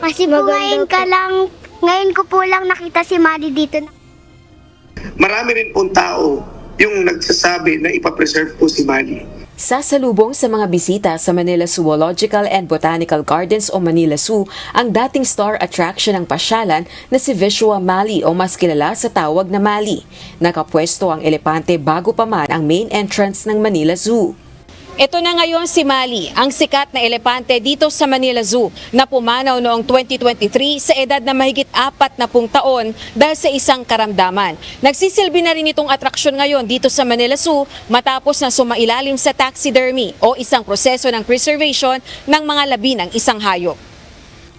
Kasi po ngayon ko po lang nakita si Mali dito. Marami rin pong tao yung nagsasabi na ipapreserve po si Mali. Sasalubong sa mga bisita sa Manila Zoological and Botanical Gardens o Manila Zoo ang dating star attraction ng pasyalan na si Vishwa Mali o mas kilala sa tawag na Mali. Nakapwesto ang elepante bago pa man ang main entrance ng Manila Zoo. Ito na ngayon si Mali, ang sikat na elepante dito sa Manila Zoo na pumanaw noong 2023 sa edad na mahigit 40 taon dahil sa isang karamdaman. Nagsisilbi na rin itong atraksyon ngayon dito sa Manila Zoo matapos na sumailalim sa taxidermy o isang proseso ng preservation ng mga labi ng isang hayop.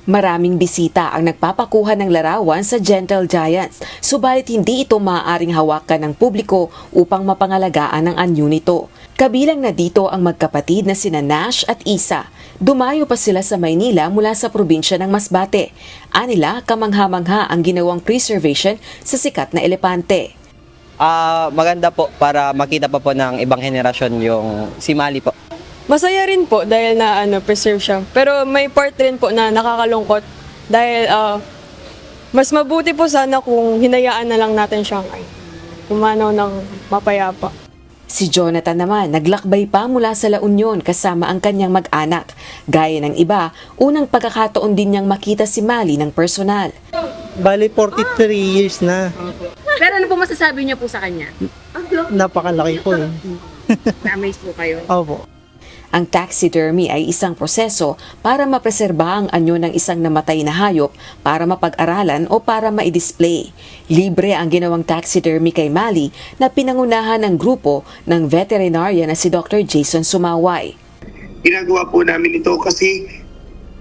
Maraming bisita ang nagpapakuha ng larawan sa gentle giants, subalit hindi ito maaaring hawakan ng publiko upang mapangalagaan ang anyo nito. Kabilang na dito ang magkapatid na sina Nash at Isa. Dumayo pa sila sa Maynila mula sa probinsya ng Masbate. Anila, kamangha-mangha ang ginawang preservation sa sikat na elepante. Maganda po para makita pa po ng ibang henerasyon yung si Mali po. Masaya rin po dahil na preserve siya. Pero may part rin po na nakakalungkot dahil mas mabuti po sana kung hinayaan na lang natin siyang umanaw ng mapayapa. Si Jonathan naman naglakbay pa mula sa La Union kasama ang kanyang mag-anak. Gaya ng iba, unang pagkakataon din niyang makita si Mali ng personal. Bali, 43 years na. Pero ano po masasabi niyo po sa kanya? Napakalaki po eh. Na-amaze po kayo? Opo. Ang taxidermy ay isang proseso para mapreserba ang anyo ng isang namatay na hayop para mapag-aralan o para ma-display. Libre ang ginawang taxidermy kay Mali na pinangunahan ng grupo ng veterinarya na si Dr. Jason Sumaway. Ginagawa po namin ito kasi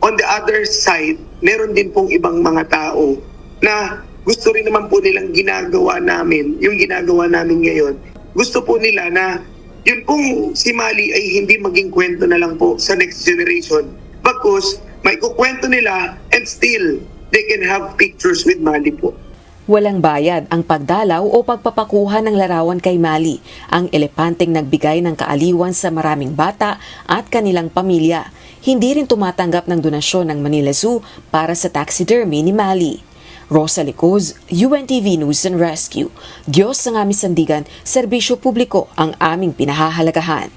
on the other side, meron din pong ibang mga tao na gusto rin naman po nilang ginagawa namin, yung ginagawa namin ngayon. Gusto po nila na yun pong si Mali ay hindi maging kwento na lang po sa next generation. Bagkus, may kukwento nila and still they can have pictures with Mali po. Walang bayad ang pagdalaw o pagpapakuha ng larawan kay Mali, ang elepanteng nagbigay ng kaaliwan sa maraming bata at kanilang pamilya. Hindi rin tumatanggap ng donasyon ng Manila Zoo para sa taxidermy ni Mali. Rosa Licoz, UNTV News and Rescue. Diyos ang aming sandigan, serbisyo publiko ang aming pinahahalagahan.